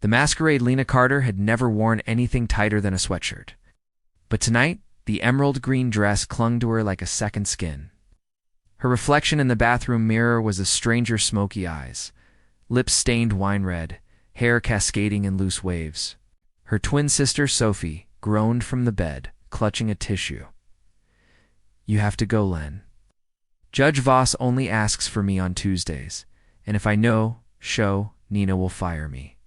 The masquerade Lena Carter had never worn anything tighter than a sweatshirt. But tonight, the emerald green dress clung to her like a second skin. Her reflection in the bathroom mirror was a stranger's smoky eyes, lips stained wine red, hair cascading in loose waves. Her twin sister, Sophie, groaned from the bed, clutching a tissue. "You have to go, Len. Judge Voss only asks for me on Tuesdays, and if I show, Nina will fire me."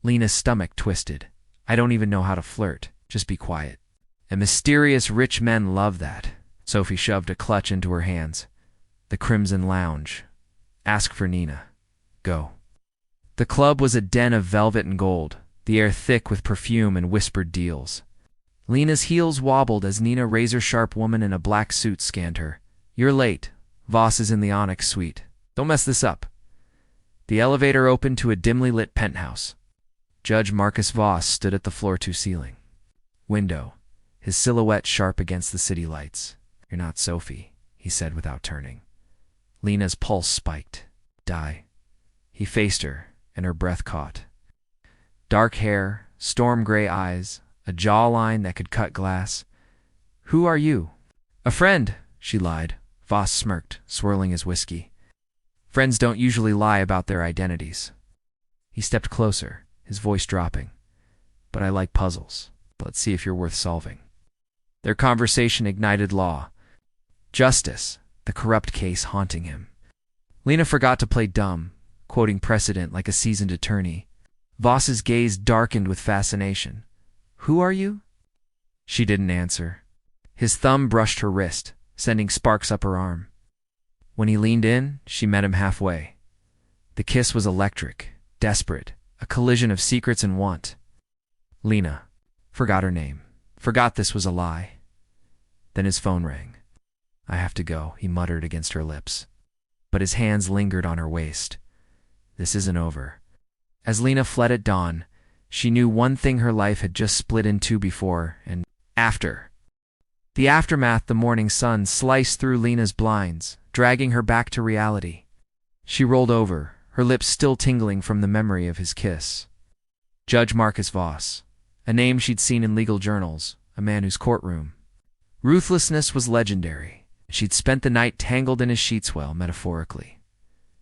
Lena's stomach twisted. "I don't even know how to flirt. Just be quiet." "And mysterious rich men love that." Sophie shoved a clutch into her hands. "The Crimson Lounge. Ask for Nina. Go." The club was a den of velvet and gold, the air thick with perfume and whispered deals. Lena's heels wobbled as Nina, razor-sharp woman in a black suit, scanned her. "You're late. Voss is in the Onyx suite. Don't mess this up." The elevator opened to a dimly lit penthouse. Judge Marcus Voss stood at the floor-to ceiling window, his silhouette sharp against the city lights. "You're not Sophie," he said without turning. Lena's pulse spiked. "Die." He faced her, and her breath caught. Dark hair, storm-gray eyes, a jawline that could cut glass. "Who are you?" "A friend," she lied. Voss smirked, swirling his whiskey. "Friends don't usually lie about their identities." He stepped closer, his voice dropping. "But I like puzzles. Let's see if you're worth solving." Their conversation ignited law. Justice, the corrupt case haunting him. Lena forgot to play dumb, quoting precedent like a seasoned attorney. Voss's gaze darkened with fascination. "Who are you?" She didn't answer. His thumb brushed her wrist, sending sparks up her arm. When he leaned in, she met him halfway. The kiss was electric, desperate, a collision of secrets and want. Lena forgot her name, forgot this was a lie. Then his phone rang. "I have to go," he muttered against her lips. But his hands lingered on her waist. This isn't over. As Lena fled at dawn, she knew one thing: her life had just split in two before and after. The aftermath: the morning sun sliced through Lena's blinds, dragging her back to reality. She rolled over, her lips still tingling from the memory of his kiss. Judge Marcus Voss, a name she'd seen in legal journals, a man whose courtroom. Ruthlessness was legendary. She'd spent the night tangled in his sheets, well, metaphorically.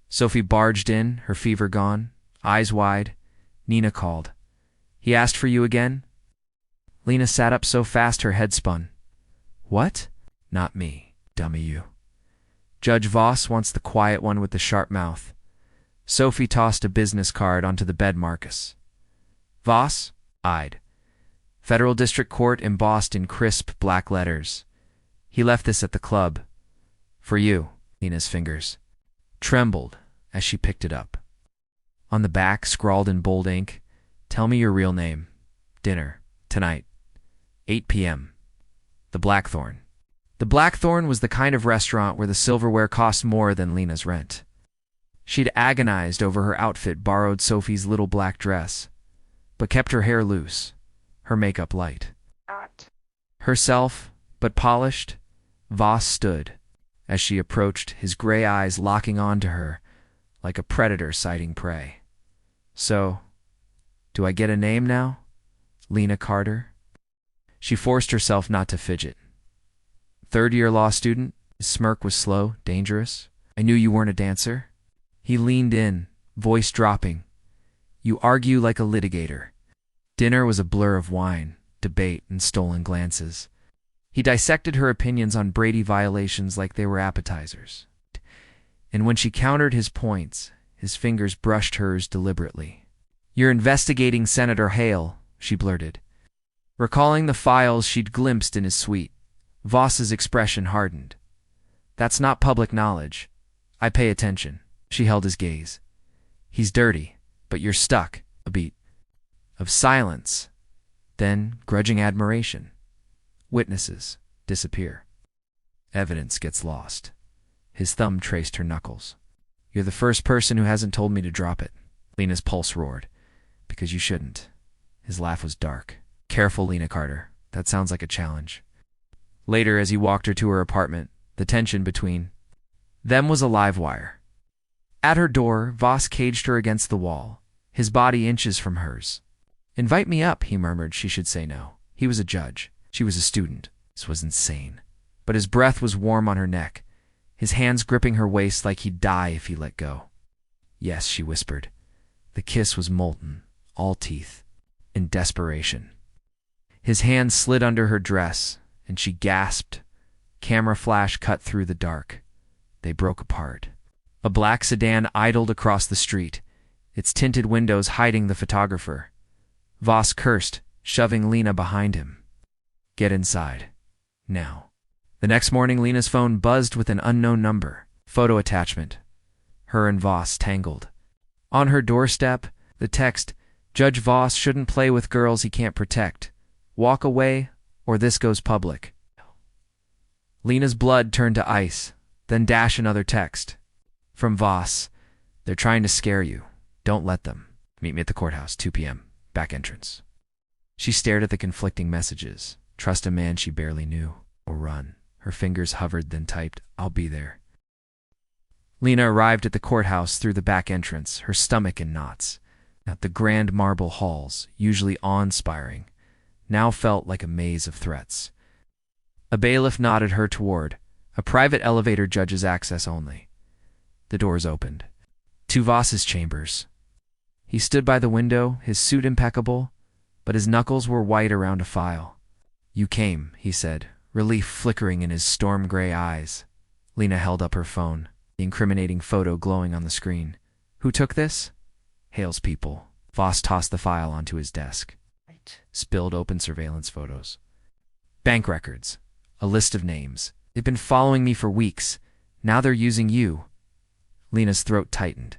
Sophie barged in, her fever gone, eyes wide. Nina called. "He asked for you again?" Lena sat up so fast her head spun. "What?" "Not me, dummy, you. Judge Voss wants the quiet one with the sharp mouth." Sophie tossed a business card onto the bed. "Marcus." Voss eyed. Federal District Court embossed in crisp black letters. "He left this at the club. For you." Lena's fingers trembled as she picked it up. On the back, scrawled in bold ink, "Tell me your real name. Dinner. Tonight. 8 p.m. The Blackthorn." The Blackthorn was the kind of restaurant where the silverware cost more than Lena's rent. She'd agonized over her outfit, borrowed Sophie's little black dress, but kept her hair loose, her makeup light. Herself, but polished, Voss stood as she approached, his gray eyes locking onto her like a predator sighting prey. "So, do I get a name now? Lena Carter?" She forced herself not to fidget. "Third-year law student?" His smirk was slow, dangerous. "I knew you weren't a dancer." He leaned in, voice dropping. "You argue like a litigator." Dinner was a blur of wine, debate, and stolen glances. He dissected her opinions on Brady violations like they were appetizers. And when she countered his points, his fingers brushed hers deliberately. "You're investigating Senator Hale," she blurted, recalling the files she'd glimpsed in his suite. Voss's expression hardened. "That's not public knowledge. I pay attention." She held his gaze. "He's dirty, but you're stuck." A beat of silence, then grudging admiration. Witnesses disappear. Evidence gets lost. His thumb traced her knuckles. "You're the first person who hasn't told me to drop it." Lena's pulse roared. "Because you shouldn't." His laugh was dark. "Careful, Lena Carter. That sounds like a challenge." Later, as he walked her to her apartment, the tension between them was a live wire. At her door, Voss caged her against the wall, his body inches from hers. "Invite me up," he murmured. She should say no. He was a judge. She was a student. This was insane. But his breath was warm on her neck, his hands gripping her waist like he'd die if he let go. "Yes," she whispered. The kiss was molten, all teeth, in desperation. His hand slid under her dress, and she gasped. Camera flash cut through the dark. They broke apart. A black sedan idled across the street, its tinted windows hiding the photographer. Voss cursed, shoving Lena behind him. "Get inside. Now." The next morning, Lena's phone buzzed with an unknown number. Photo attachment. Her and Voss tangled. On her doorstep, the text, "Judge Voss shouldn't play with girls he can't protect. Walk away, or this goes public." Lena's blood turned to ice, then dash another text. From Voss, "They're trying to scare you. Don't let them. Meet me at the courthouse, 2 p.m., back entrance." She stared at the conflicting messages. Trust a man she barely knew, or run. Her fingers hovered, then typed, "I'll be there." Lena arrived at the courthouse through the back entrance, her stomach in knots. The grand marble halls, usually awe-inspiring, now felt like a maze of threats. A bailiff nodded her toward. "A private elevator, judge's access only." The doors opened. To Voss's chambers. He stood by the window, his suit impeccable, but his knuckles were white around a file. "You came," he said, relief flickering in his storm-gray eyes. Lena held up her phone, the incriminating photo glowing on the screen. "Who took this?" "Hale's people." Voss tossed the file onto his desk. Spilled open surveillance photos. "Bank records. A list of names. They've been following me for weeks. Now they're using you." Lena's throat tightened.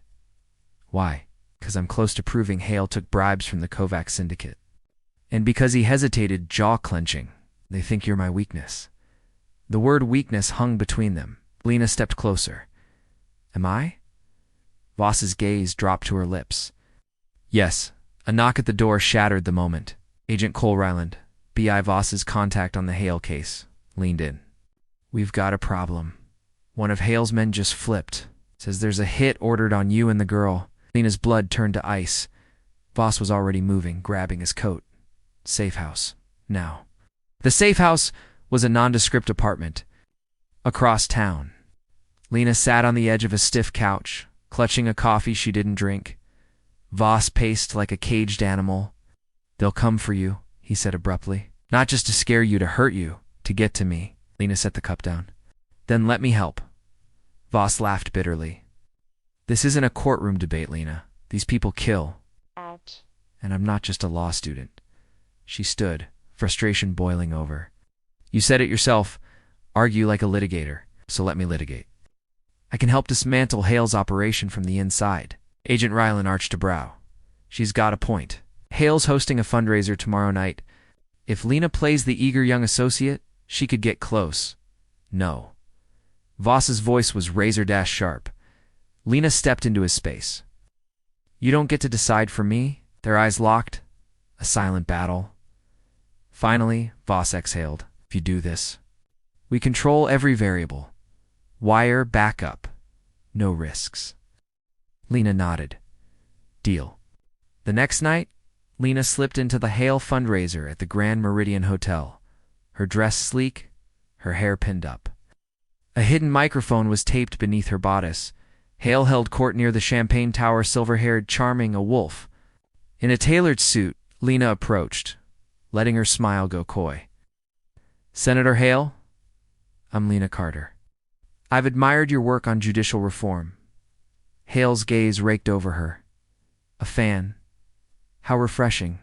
"Why?" "Because I'm close to proving Hale took bribes from the Kovac syndicate. And because he hesitated, jaw-clenching. They think you're my weakness." The word weakness hung between them. Lena stepped closer. "Am I?" Voss's gaze dropped to her lips. "Yes." A knock at the door shattered the moment. Agent Cole Ryland, B.I. Voss's contact on the Hale case, leaned in. "We've got a problem. One of Hale's men just flipped. Says there's a hit ordered on you and the girl." Lena's blood turned to ice. Voss was already moving, grabbing his coat. "Safe house. Now." The safe house was a nondescript apartment. Across town. Lena sat on the edge of a stiff couch, clutching a coffee she didn't drink. Voss paced like a caged animal. "They'll come for you," he said abruptly. "Not just to scare you, to hurt you, to get to me." Lena set the cup down. "Then let me help." Voss laughed bitterly. "This isn't a courtroom debate, Lena. These people kill. Ouch. And I'm not just a law student." She stood, frustration boiling over. "You said it yourself. Argue like a litigator, so let me litigate. I can help dismantle Hale's operation from the inside." Agent Ryland arched a brow. "She's got a point. Hale's hosting a fundraiser tomorrow night. If Lena plays the eager young associate, she could get close." "No." Voss's voice was razor-sharp. Lena stepped into his space. "You don't get to decide for me." Their eyes locked. A silent battle. Finally, Voss exhaled. "If you do this, we control every variable. Wire backup. No risks." Lena nodded. "Deal." The next night, Lena slipped into the Hale fundraiser at the Grand Meridian Hotel, her dress sleek, her hair pinned up. A hidden microphone was taped beneath her bodice. Hale held court near the champagne tower, silver-haired, charming, a wolf. In a tailored suit, Lena approached, letting her smile go coy. "Senator Hale, I'm Lena Carter. I've admired your work on judicial reform." Hale's gaze raked over her. "A fan. How refreshing."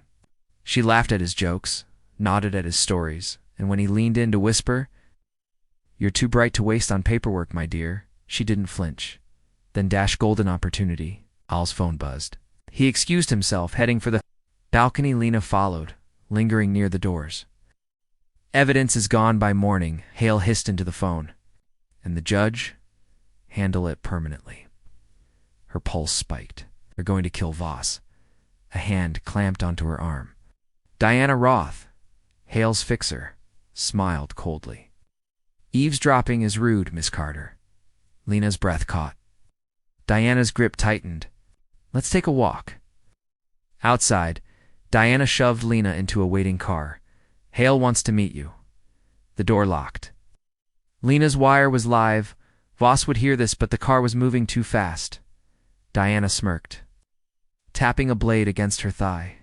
She laughed at his jokes, nodded at his stories, and when he leaned in to whisper, "You're too bright to waste on paperwork, my dear," she didn't flinch. Then dash golden opportunity. Al's phone buzzed. He excused himself, heading for the balcony. Lena followed, lingering near the doors. "Evidence is gone by morning," Hale hissed into the phone. "And the judge? Handle it permanently." Her pulse spiked. "They're going to kill Voss." A hand clamped onto her arm. Diana Roth, Hale's fixer, smiled coldly. "Eavesdropping is rude, Miss Carter." Lena's breath caught. Diana's grip tightened. "Let's take a walk." Outside, Diana shoved Lena into a waiting car. "Hale wants to meet you." The door locked. Lena's wire was live. Voss would hear this, but the car was moving too fast. Diana smirked, tapping a blade against her thigh.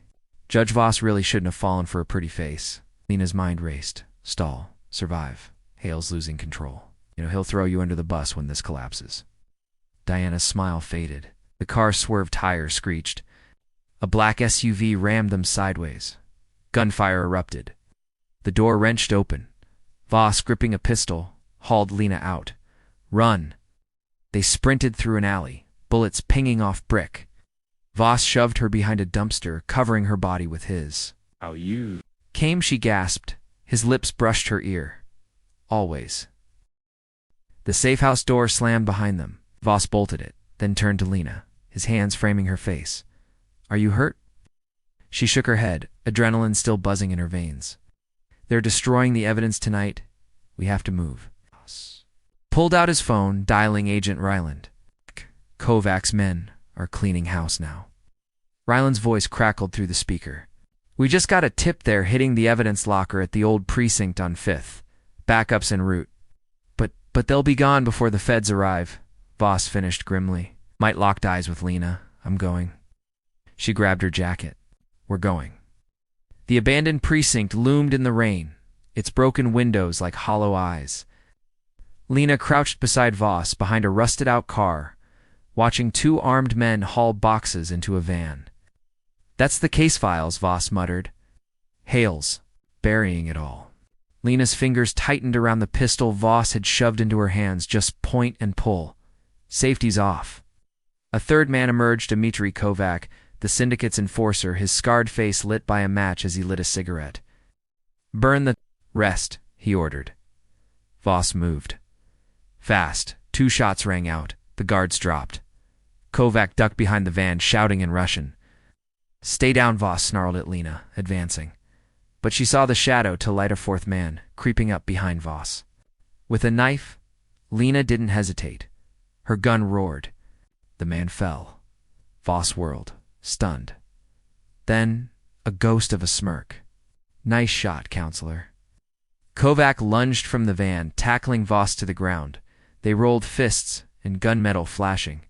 Judge Voss really shouldn't have fallen for a pretty face. Lena's mind raced. Stall. Survive. Hale's losing control. He'll throw you under the bus when this collapses. Diana's smile faded. The car's swerved tires screeched. A black SUV rammed them sideways. Gunfire erupted. The door wrenched open. Voss, gripping a pistol, hauled Lena out. "Run!" They sprinted through an alley, bullets pinging off brick. Voss shoved her behind a dumpster, covering her body with his. "How you?" "Came," she gasped. His lips brushed her ear. "Always." The safe-house door slammed behind them. Voss bolted it, then turned to Lena, his hands framing her face. "Are you hurt?" She shook her head, adrenaline still buzzing in her veins. "They're destroying the evidence tonight. We have to move." Voss pulled out his phone, dialing Agent Ryland. "Kovac's men are cleaning house now." Ryland's voice crackled through the speaker. "We just got a tip they're hitting the evidence locker at the old precinct on 5th. Backup's en route. But they'll be gone before the feds arrive," Voss finished grimly. Might locked eyes with Lena. "I'm going." She grabbed her jacket. "We're going." The abandoned precinct loomed in the rain, its broken windows like hollow eyes. Lena crouched beside Voss behind a rusted-out car, watching two armed men haul boxes into a van. "That's the case files," Voss muttered. "Hale's burying it all." Lena's fingers tightened around the pistol Voss had shoved into her hands. "Just point and pull. Safety's off." A third man emerged, Dmitry Kovac, the syndicate's enforcer, his scarred face lit by a match as he lit a cigarette. "Burn the rest," he ordered. Voss moved. Fast, 2 shots rang out. The guards dropped. Kovac ducked behind the van, shouting in Russian. "Stay down," Voss snarled at Lena, advancing. But she saw the shadow to light a 4th man, creeping up behind Voss. With a knife, Lena didn't hesitate. Her gun roared. The man fell. Voss whirled, stunned. Then, a ghost of a smirk. "Nice shot, counselor." Kovac lunged from the van, tackling Voss to the ground. They rolled fists, and gunmetal flashing.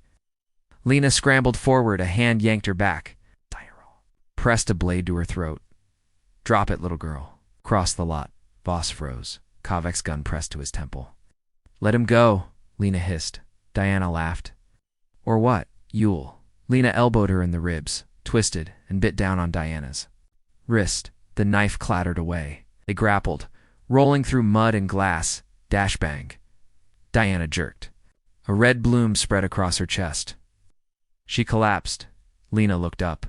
Lena scrambled forward, a hand yanked her back. Pressed a blade to her throat. "Drop it, little girl." Cross the lot. Voss froze. Kovac's gun pressed to his temple. "Let him go," Lena hissed. Diana laughed. "Or what, Yule?" Lena elbowed her in the ribs, twisted, and bit down on Diana's wrist. The knife clattered away. They grappled, rolling through mud and glass. Dash bang. Diana jerked. A red bloom spread across her chest. She collapsed. Lena looked up.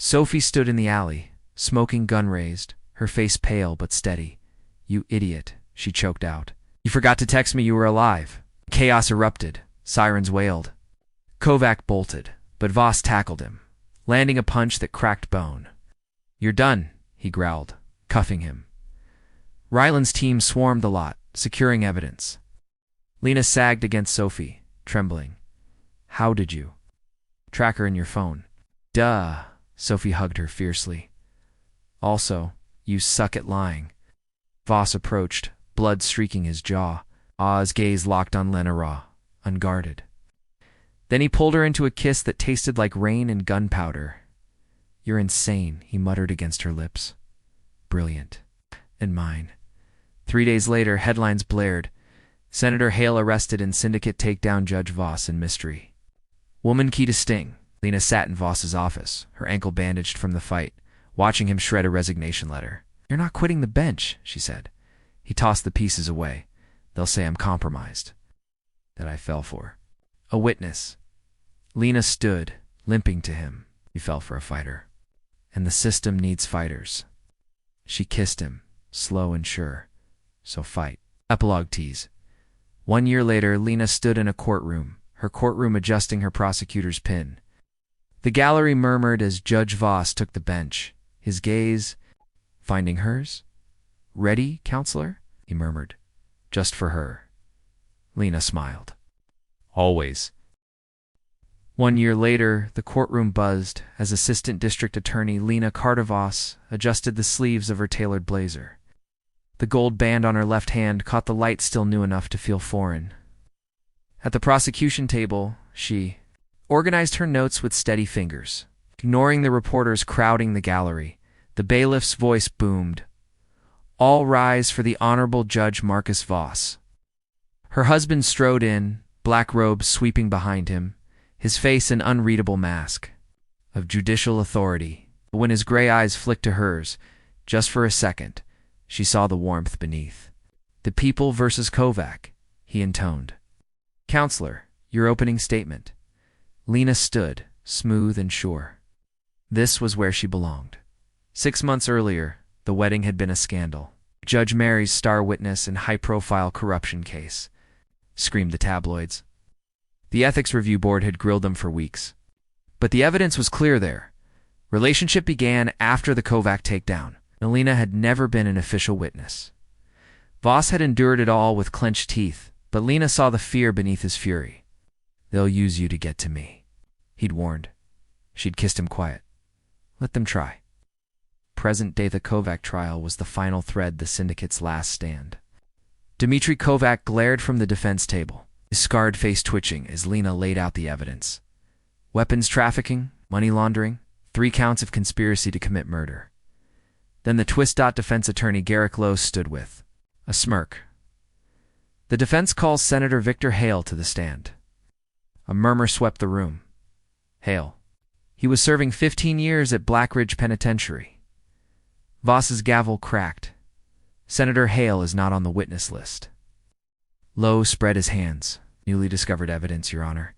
Sophie stood in the alley, smoking, gun raised, her face pale but steady. "You idiot," she choked out. "You forgot to text me you were alive." Chaos erupted. Sirens wailed. Kovac bolted, but Voss tackled him, landing a punch that cracked bone. "You're done," he growled, cuffing him. Ryland's team swarmed the lot, securing evidence. Lena sagged against Sophie, trembling. "How did you?" "Track her in your phone." "Duh." Sophie hugged her fiercely. "Also, you suck at lying." Voss approached, blood streaking his jaw. His gaze locked on Lena raw, unguarded. Then he pulled her into a kiss that tasted like rain and gunpowder. "You're insane," he muttered against her lips. "Brilliant. And mine." 3 days later, headlines blared. Senator Hale arrested in syndicate takedown Judge Voss in mystery. Woman key to sting. Lena sat in Voss's office, her ankle bandaged from the fight, watching him shred a resignation letter. "You're not quitting the bench," she said. He tossed the pieces away. "They'll say I'm compromised. That I fell for." A witness. Lena stood, limping to him. He fell for a fighter. And the system needs fighters. She kissed him, slow and sure. So fight. Epilogue tease. 1 year later, Lena stood in a courtroom, her courtroom adjusting her prosecutor's pin. The gallery murmured as Judge Voss took the bench, his gaze finding hers. "Ready, counselor?" he murmured. "Just for her." Lena smiled. "Always." 1 year later, the courtroom buzzed as Assistant District Attorney Lena Cardavos adjusted the sleeves of her tailored blazer. The gold band on her left hand caught the light still new enough to feel foreign. At the prosecution table, she organized her notes with steady fingers. Ignoring the reporters crowding the gallery, the bailiff's voice boomed, "All rise for the Honorable Judge Marcus Voss." Her husband strode in, black robes sweeping behind him, his face an unreadable mask of judicial authority. When his gray eyes flicked to hers, just for a second, she saw the warmth beneath. "The people versus Kovac," he intoned. "Counselor, your opening statement." Lena stood, smooth and sure. This was where she belonged. 6 months earlier, the wedding had been a scandal. Judge Mary's star witness in high-profile corruption case, screamed the tabloids. The Ethics Review Board had grilled them for weeks. But the evidence was clear there. Relationship began after the Kovac takedown. Lena had never been an official witness. Voss had endured it all with clenched teeth, but Lena saw the fear beneath his fury. "They'll use you to get to me," he'd warned. She'd kissed him quiet. Let them try. Present day, the Kovac trial was the final thread, the syndicate's last stand. Dmitry Kovac glared from the defense table, his scarred face twitching as Lena laid out the evidence. Weapons trafficking, money laundering, 3 counts of conspiracy to commit murder. Then the defense attorney Garrick Lowe stood with a smirk. The defense calls Senator Victor Hale to the stand. A murmur swept the room. Hale. He was serving 15 years at Black Ridge Penitentiary. Voss's gavel cracked. "Senator Hale is not on the witness list." Lowe spread his hands. "Newly discovered evidence, Your Honor.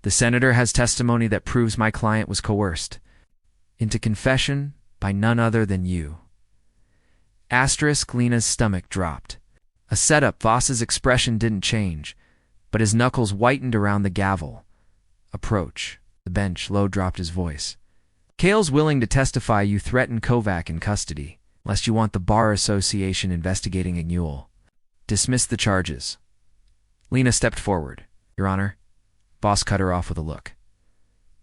The senator has testimony that proves my client was coerced into confession by none other than you." Lena's stomach dropped. A setup. Voss's expression didn't change, but his knuckles whitened around the gavel. "Approach." The bench. Lowe dropped his voice. "Hale's willing to testify you threatened Kovac in custody, lest you want the Bar Association investigating Ignule. Dismiss the charges." Lena stepped forward. "Your Honor." Voss cut her off with a look.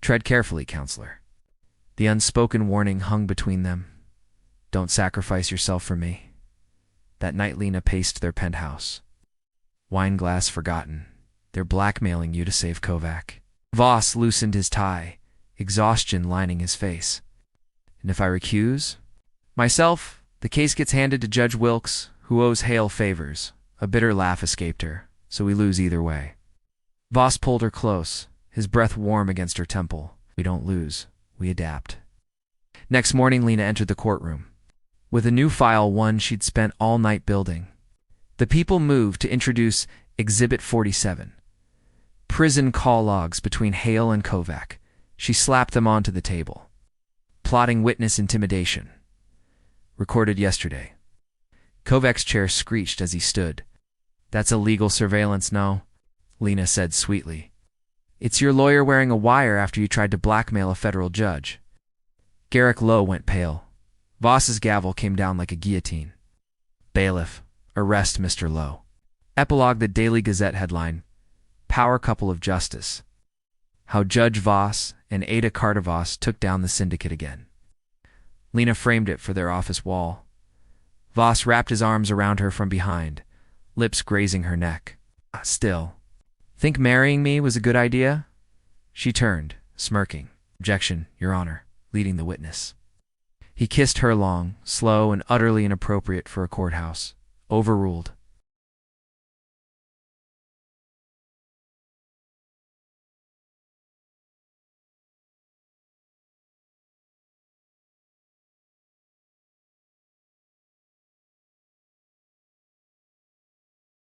"Tread carefully, Counselor." The unspoken warning hung between them. "Don't sacrifice yourself for me." That night Lena paced their penthouse. Wine glass forgotten. They're blackmailing you to save Kovac. Voss loosened his tie, exhaustion lining his face. "And if I recuse myself, the case gets handed to Judge Wilkes, who owes Hale favors." A bitter laugh escaped her. "So we lose either way." Voss pulled her close, his breath warm against her temple. "We don't lose. We adapt." Next morning, Lena entered the courtroom with a new file, one she'd spent all night building. The people moved to introduce Exhibit 47. Prison call logs between Hale and Kovac. She slapped them onto the table. "Plotting witness intimidation. Recorded yesterday." Kovac's chair screeched as he stood. "That's illegal surveillance, no?" Lena said sweetly. "It's your lawyer wearing a wire after you tried to blackmail a federal judge." Garrick Lowe went pale. Voss's gavel came down like a guillotine. "Bailiff, arrest Mr. Lowe." Epilogue. The Daily Gazette headline, "Power Couple of Justice. How Judge Voss and Ada Cardavos Took Down the Syndicate Again." Lena framed it for their office wall. Voss wrapped his arms around her from behind, lips grazing her neck. "Still. Think marrying me was a good idea?" She turned, smirking. "Objection, Your Honor," leading the witness. He kissed her long, slow, and utterly inappropriate for a courthouse. Overruled.